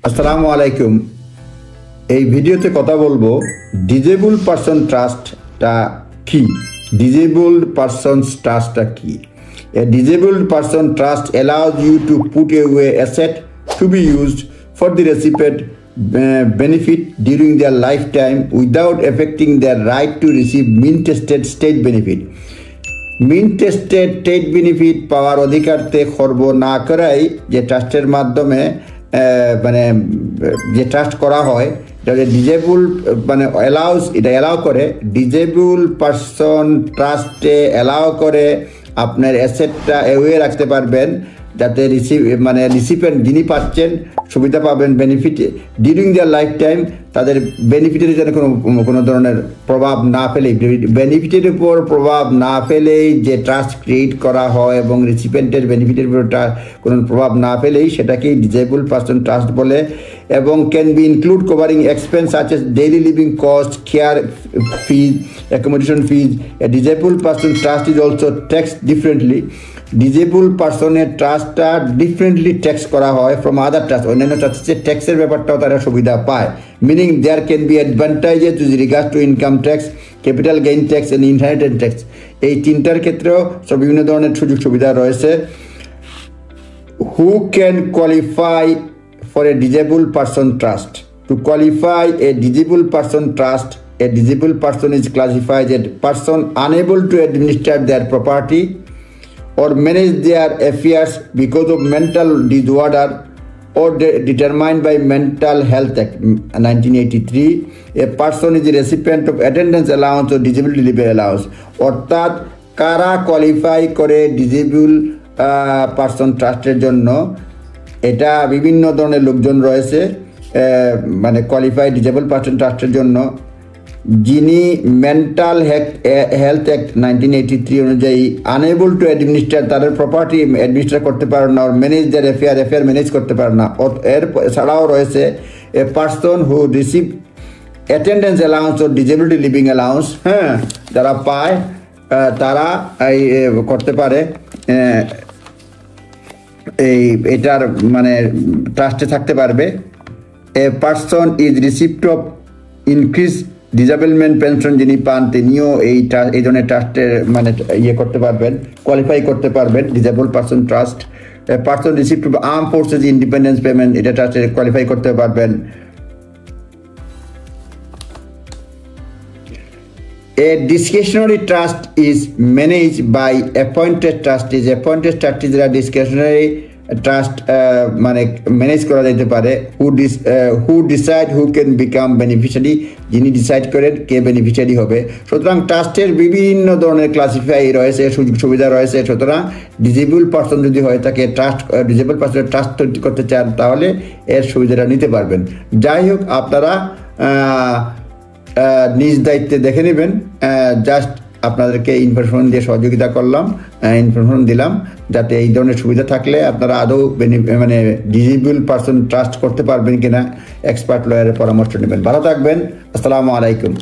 আসসালামু আলাইকুম। এই ভিডিওতে কথা বলবো ডিজেবল পারসন ট্রাস্টটা কি। ডিজেবলড পারসনস ট্রাস্টটা কি? A disabled person trust allows you to put away asset to be used for the recipient benefit during their lifetime without affecting their right to receive mean-tested state benefit. Mean tested state benefit পাওয়ার অধিকারতে খর্ব না করাই যে ট্রাস্টের মাধ্যমে মানে যে ট্রাস্ট করা হয় এটা ডিজেবল মানে এটা অ্যালাউ করে। ডিজেবল পারসন ট্রাস্টে অ্যালাউ করে আপনার অ্যাসেটটা এওয়ে রাখতে পারবেন যাতে রিসিপিয়েন্ট যিনি পাচ্ছেন সুবিধা পাবেন benefit during their life time, তাদের বেনিফিটের যেন কোনো ধরনের প্রভাব না ফেলেই, বেনিফিটের উপর প্রভাব না ফেলেই যে ট্রাস্ট ক্রিয়েট করা হয় এবং রিসিপিয়েন্টের বেনিফিটের উপর কোনো প্রভাব না ফেলেই সেটাকেই ডিজেবল পারসন ট্রাস্ট বলে। এবং can be include covering expenses such as daily living cost, care fees, accommodation fees. A disabled person trust is also taxed differently. Disabled পারসনের ট্রাস্টটা ডিফারেন্টলি ট্যাক্স করা হয় ফ্রম আদার ট্রাস্ট। অন্যান্য ট্রাস্টের ট্যাক্সের ব্যাপারটাও তারা সুবিধা পায়। Meaning there can be advantages with regards to income tax, capital gain tax and inheritance tax. এই তিনটার ক্ষেত্রেও সব বিভিন্ন ধরনের সুযোগ সুবিধা রয়েছে। Who can qualify for a disabled person trust? To qualify a disabled person trust, a disabled person is classified as a person unable to administer their property or manage their affairs because of mental disorder or determined by Mental Health Act 1983. A person is a recipient of attendance allowance or disability leave allowance. অর্থাৎ কারা qualify করে disable person ট্রাস্টের জন্য, এটা বিভিন্ন ধরনের লোকজন রয়েছে। মানে কোয়ালিফাইড ডিজেবল পারসন ট্রাস্টের জন্য যিনি মেন্টাল হেলথ অ্যাক্ট 1983 অনুযায়ী আনএবল টু অ্যাডমিনিস্টার, তাদের প্রপার্টি অ্যাডমিনিস্টার করতে পারে না, আর ম্যানেজ দেয়ার অ্যাফেয়ার ম্যানেজ করতে পারে না। এর ছাড়াও রয়েছে a person who receive attendance allowance ও ডিজেবিলিটি লিভিং অ্যালাউন্স। হ্যাঁ, যারা পায় তারা এই করতে পারে, এটার মানে ট্রাস্টে থাকতে পারবে। A person is receipt of increase disablement pension যিনি পান তিনিও এই ধরনের ট্রাস্টের মানে করতে পারবেন, কোয়ালিফাই করতে পারবেন disable person trust. Person receipt of arm forces independence payment, এটা ট্রাস্টে কোয়ালিফাই করতে পারবেন। A discretionary trust is managed by appointed trustees. Appointed trustees are discretionary trust মানে ম্যানেজ করা যেতে পারে। who decide who can become beneficiary, যিনি decide করেন কে beneficiary হবে। সুতরাং ট্রাস্টের বিভিন্ন ধরনের ক্লাসিফাই রয়েছে, সুযোগ সুবিধা রয়েছে। সুতরাং ডিজেবল পারসন যদি হয়ে থাকে, ডিজেবল পারসনের ট্রাস্ট তৈরি করতে চান তাহলে এর সুবিধাটা নিতে পারবেন। যাই হোক, আপনারা নিজ দায়িত্বে দেখে নেবেন। জাস্ট আপনাদেরকে ইনফরমেশন দিয়ে সহযোগিতা করলাম, ইনফরমেশন দিলাম যাতে এই ধরনের সুবিধা থাকলে আপনারা আদৌ মানে ডিজেবল পারসন ট্রাস্ট করতে পারবেন কিনা এক্সপার্ট লয়ারের পরামর্শ নেবেন। ভালো থাকবেন। আসসালামু আলাইকুম।